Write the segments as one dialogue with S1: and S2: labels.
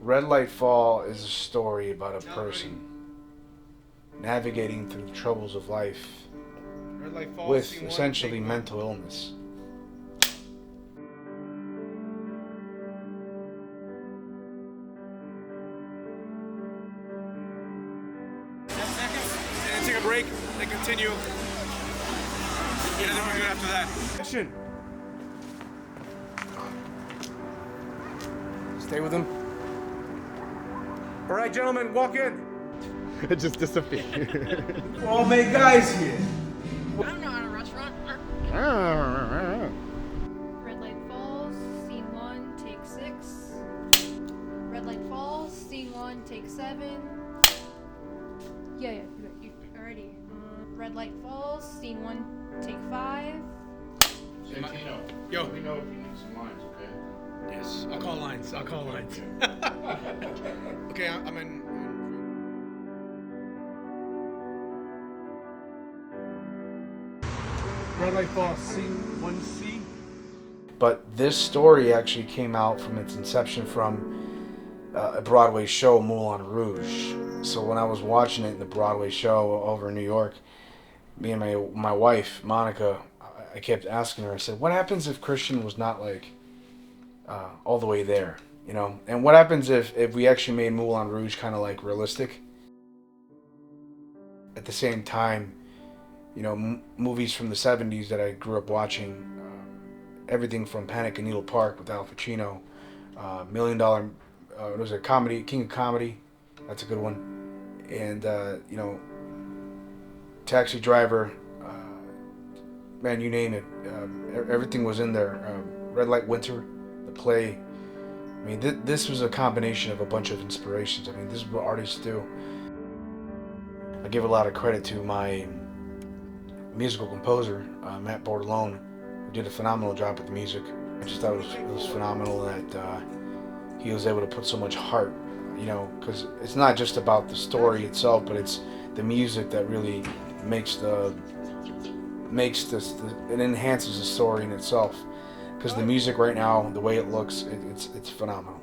S1: RedLight Fall is a story about a person navigating through the troubles of life with essentially mental illness.
S2: And take a break, then continue. And then we're good after that. Action. Stay with him. All right, gentlemen, walk in.
S3: It just disappeared.
S2: We're all made guys here.
S4: I don't know how to restaurant. RedLight Falls, scene 1, take 6. RedLight Falls, scene 1, take 7. Yeah, you already. RedLight Falls, scene 1, take 5.
S3: Santino.
S2: Yo.
S3: Let me know if you need some lines, okay?
S2: Yes, I'll call lines. Okay, I'm in. RedLight Falls, scene 1C.
S1: But this story actually came out from its inception from a Broadway show, Moulin Rouge. So when I was watching it in the Broadway show over in New York, me and my wife, Monica, I kept asking her, I said, what happens if Christian was not like all the way there, you know? And what happens if we actually made Moulin Rouge kind of like realistic? At the same time, you know, movies from the 70s that I grew up watching, everything from Panic in Needle Park with Al Pacino, $1 Million, what was it, comedy, King of Comedy, that's a good one, and, you know, Taxi Driver, man, you name it, everything was in there. Red Light Winter, the play. I mean, this was a combination of a bunch of inspirations. I mean, this is what artists do. I give a lot of credit to my musical composer, Matt Bordelon, who did a phenomenal job with the music. I just thought it was phenomenal that he was able to put so much heart, you know, because it's not just about the story itself, but it's the music that really makes this, it enhances the story in itself. Because the music right now, the way it looks, it's phenomenal.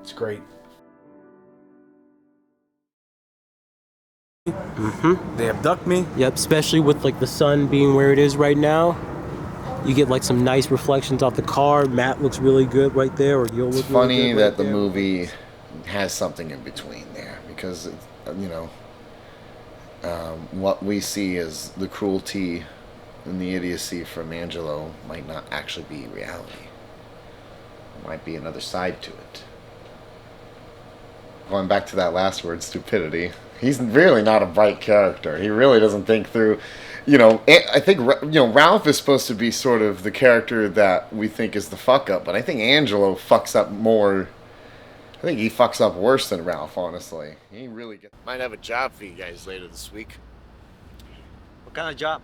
S1: It's great.
S5: Mm-hmm.
S1: They abduct me.
S5: Yep, especially with like the sun being where it is right now. You get like some nice reflections off the car. Matt looks really good right there, or you'll look
S6: It's funny
S5: really good
S6: that
S5: right
S6: the
S5: there.
S6: movie has something in between there, because, you know, what we see as the cruelty and the idiocy from Angelo might not actually be reality. There might be another side to it. Going back to that last word, stupidity, he's really not a bright character. He really doesn't think through, you know, I think, you know, Ralph is supposed to be sort of the character that we think is the fuck up, but I think Angelo fucks up more. I think he fucks up worse than Ralph, honestly. He really gets...
S7: Might have a job for you guys later this week.
S8: What kind of job?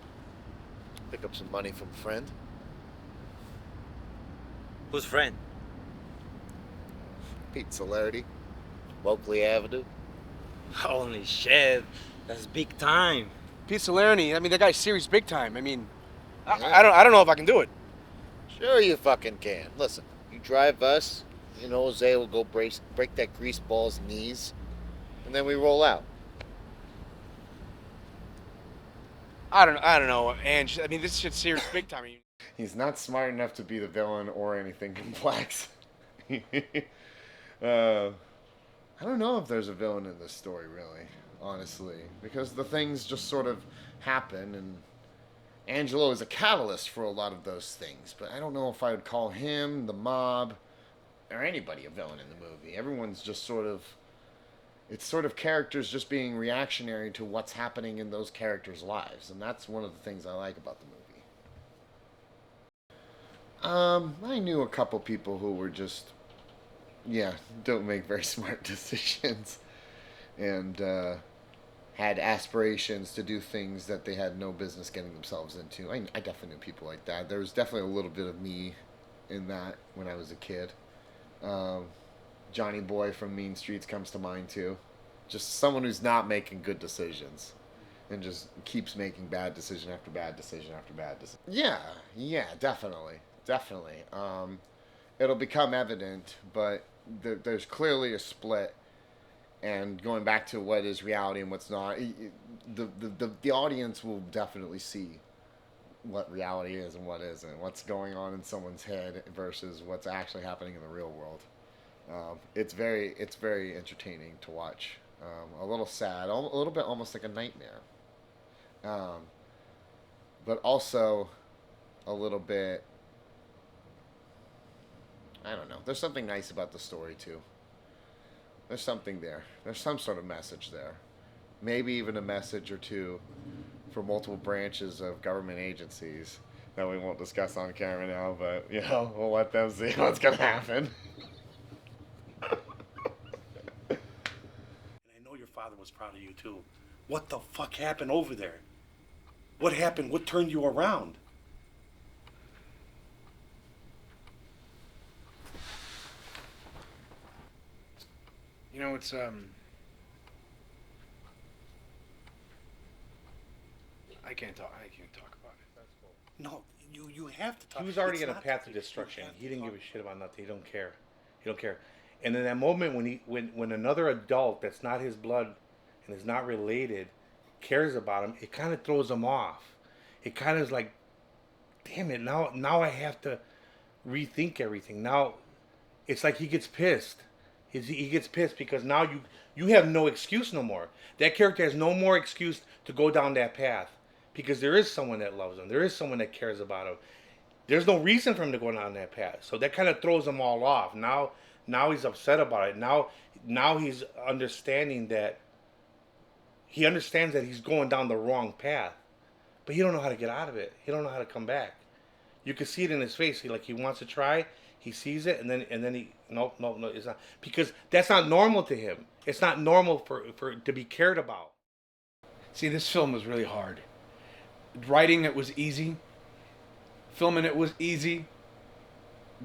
S7: Pick up some money from a friend.
S8: Who's friend?
S7: Pete Celerity, Moakley Avenue.
S8: Holy shit, that's big time.
S2: Pete Celerity, I mean, that guy's serious big time. I mean, I don't know if I can do it.
S7: Sure you fucking can. Listen, you drive us, you know, Jose will go break that greaseball's knees, and then we roll out.
S2: I don't know, Ange. I mean, this shit's serious big time.
S6: He's not smart enough to be the villain or anything complex. I don't know if there's a villain in this story, really, honestly, because the things just sort of happen, and Angelo is a catalyst for a lot of those things, but I don't know if I would call him, the mob, or anybody a villain in the movie. Everyone's just sort of... It's sort of characters just being reactionary to what's happening in those characters' lives, and that's one of the things I like about the movie. I knew a couple people who were just, yeah, don't make very smart decisions, and had aspirations to do things that they had no business getting themselves into. I definitely knew people like that. There was definitely a little bit of me in that when I was a kid. Johnny Boy from Mean Streets comes to mind too. Just someone who's not making good decisions and just keeps making bad decision after bad decision after bad decision. Yeah, definitely. It'll become evident, but there's clearly a split, and going back to what is reality and what's not, the audience will definitely see what reality is and what isn't, what's going on in someone's head versus what's actually happening in the real world. It's very entertaining to watch. A little sad, a little bit almost like a nightmare, but also a little bit. I don't know. There's something nice about the story too. There's something there. There's some sort of message there. Maybe even a message or two for multiple branches of government agencies that we won't discuss on camera now, but we'll let them see what's gonna happen.
S9: And I know your father was proud of you too. What the fuck happened over there? What happened? What turned you around?
S1: It's I can't talk about it.
S9: No, you have to talk.
S10: He was already
S9: It's
S10: on a
S9: not
S10: path
S9: that
S10: of
S9: you
S10: destruction.
S9: have to
S10: He didn't
S9: talk.
S10: give a shit about nothing. He don't care. He don't care. And in that moment when another adult that's not his blood and is not related cares about him, it kind of throws him off. It kind of is like, damn it, now I have to rethink everything. Now it's like he gets pissed. He gets pissed because now you have no excuse no more. That character has no more excuse to go down that path because there is someone that loves him. There is someone that cares about him. There's no reason for him to go down that path. So that kind of throws them all off. Now he's upset about it. Now he's understanding that he understands that he's going down the wrong path, but he don't know how to get out of it. He don't know how to come back. You can see it in his face. He wants to try. He sees it, and then he no, it's not, because that's not normal to him. It's not normal for to be cared about.
S1: See, this film was really hard. Writing it was easy. Filming it was easy.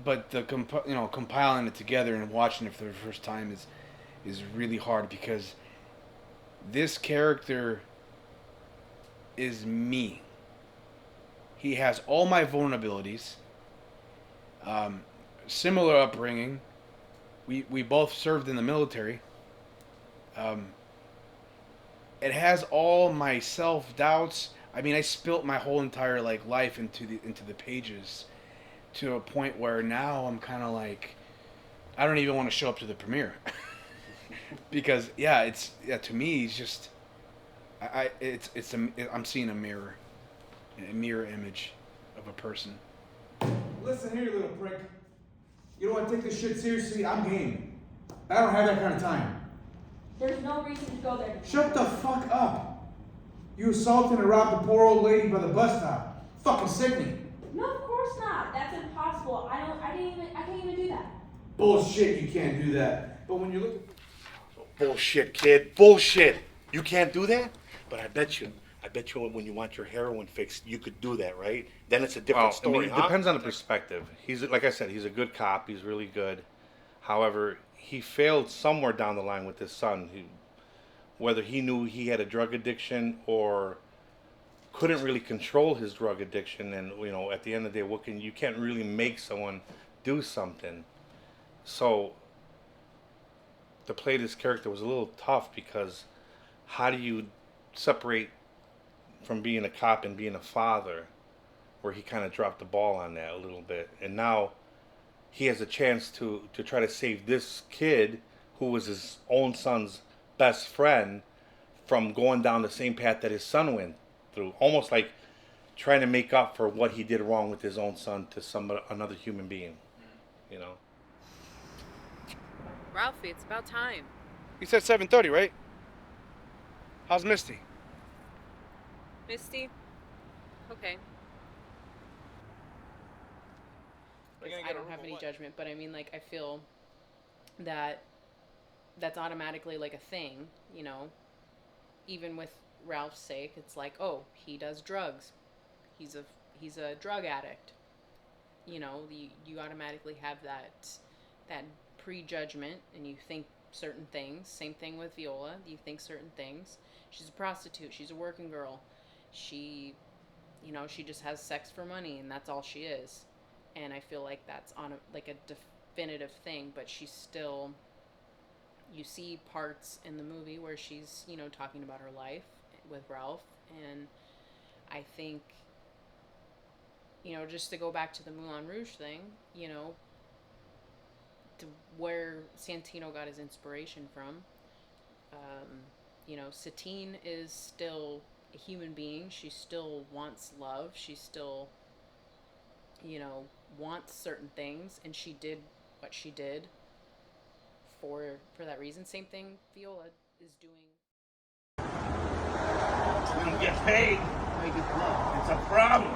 S1: But the compiling it together and watching it for the first time is really hard because this character is me. He has all my vulnerabilities. Similar upbringing. We both served in the military. It has all my self-doubts. I mean, I spilt my whole entire life into the pages to a point where now I'm kind of like I don't even want to show up to the premiere. Because to me it's just I'm seeing a mirror image of a person.
S2: Listen here, you little prick. You don't want to take this shit seriously? I'm game. I don't have that kind of time.
S11: There's no reason to go there.
S2: Shut the fuck up. You assaulted and robbed a poor old lady by the bus stop. Fucking sickening.
S11: No, of course not. That's impossible. I can't even do that.
S2: Bullshit, you can't do that. But when you look at
S9: Bullshit, kid. Bullshit. You can't do that? But I bet you when you want your heroin fixed, you could do that, right? Then it's a different story,
S10: It depends on the perspective. He's like I said, he's a good cop. He's really good. However, he failed somewhere down the line with his son. Whether he knew he had a drug addiction or couldn't really control his drug addiction, and at the end of the day, you can't really make someone do something. So to play this character was a little tough because how do you separate from being a cop and being a father, where he kind of dropped the ball on that a little bit, and now he has a chance to try to save this kid who was his own son's best friend from going down the same path that his son went through, almost like trying to make up for what he did wrong with his own son to another human being,
S12: Ralphie, it's about time.
S1: You said 7:30, right? How's Misty?
S12: Misty? Okay.
S13: I don't have any judgment, but I mean, I feel that that's automatically a thing, even with Ralph's sake. It's like, oh, he does drugs. He's a drug addict. You automatically have that prejudgment, and you think certain things. Same thing with Viola. You think certain things. She's a prostitute. She's a working girl. She she just has sex for money, and that's all she is. And I feel like that's on a definitive thing, but she's still, you see parts in the movie where she's, you know, talking about her life with Ralph. And I think, you know, just to go back to the Moulin Rouge thing, you know, to where Santino got his inspiration from. You know, Satine is still a human being. She still wants love. She still, you know, wants certain things, and she did what she did for that reason. Same thing Viola is doing.
S14: We don't get paid. It's a problem.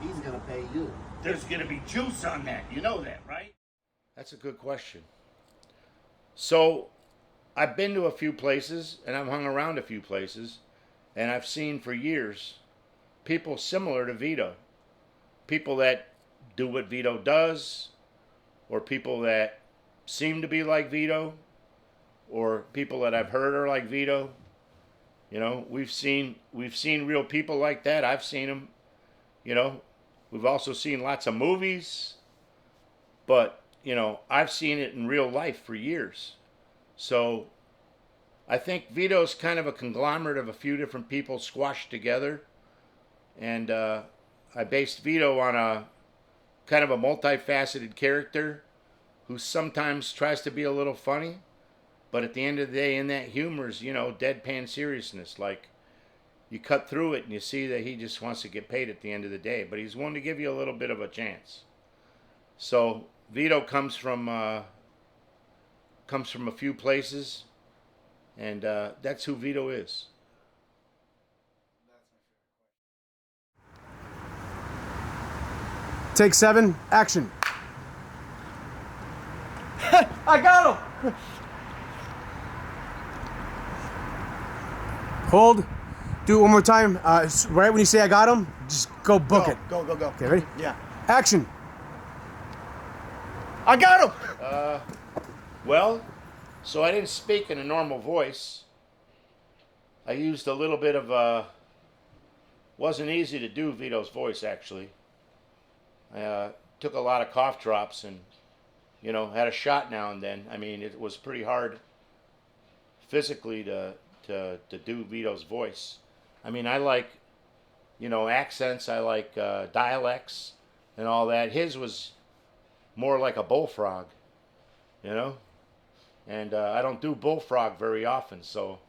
S14: He's gonna pay you. There's gonna be juice on that. You know that, right?
S7: That's a good question. So, I've been to a few places, and I've hung around a few places, and I've seen for years people similar to Vito. People that do what Vito does, or people that seem to be like Vito, or people that I've heard are like Vito. You know, we've seen real people like that. I've seen them. You know, we've also seen lots of movies, but you know, I've seen it in real life for years. So I think Vito's kind of a conglomerate of a few different people squashed together. And I based Vito on a kind of a multifaceted character who sometimes tries to be a little funny, but at the end of the day, in that humor is, you know, deadpan seriousness. Like, you cut through it and you see that he just wants to get paid at the end of the day, but he's willing to give you a little bit of a chance. So Vito comes from a few places, and that's who Vito is.
S1: Take 7, action.
S15: I got him!
S1: Hold. Do it one more time. Right when you say I got him, just go book it.
S15: Go.
S1: Okay, ready?
S15: Yeah.
S1: Action.
S15: I got him!
S7: Well, so I didn't speak in a normal voice. I used a little bit of wasn't easy to do Vito's voice, actually. I took a lot of cough drops and, you know, had a shot now and then. I mean, it was pretty hard physically to do Vito's voice. I mean, I like, you know, accents. I like dialects and all that. His was more like a bullfrog, you know? And I don't do bullfrog very often, so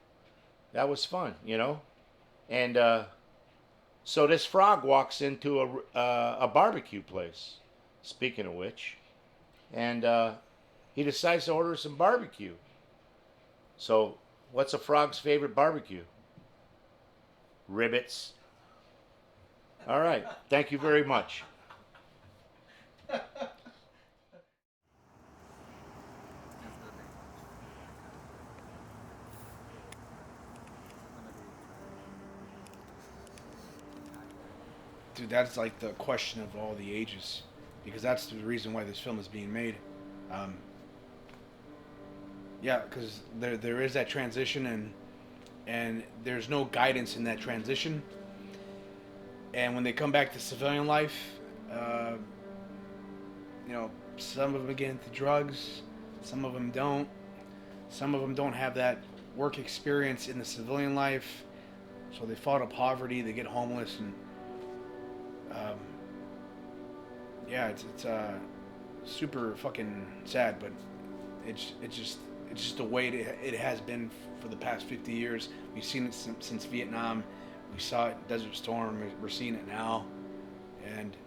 S7: that was fun, you know? And so this frog walks into a barbecue place, speaking of which, and he decides to order some barbecue. So what's a frog's favorite barbecue? Ribbits. All right, thank you very much.
S1: Dude, that's like the question of all the ages, because that's the reason why this film is being made. Yeah, because there is that transition, and there's no guidance in that transition. And when they come back to civilian life, you know, some of them get into drugs, some of them don't. Some of them don't have that work experience in the civilian life, so they fall to poverty, they get homeless, and yeah, it's super fucking sad, but it's just the way it has been for the past 50 years. We've seen it since Vietnam. We saw it in Desert Storm. We're seeing it now, and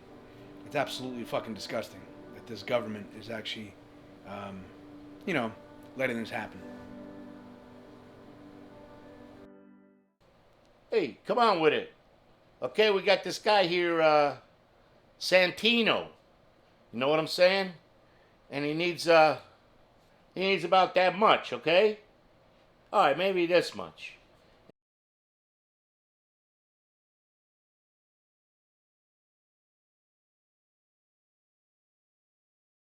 S1: it's absolutely fucking disgusting that this government is actually, you know, letting this happen.
S7: Hey, come on with it. Okay, we got this guy here, Santino. You know what I'm saying? And he needs about that much, okay? All right, maybe this much.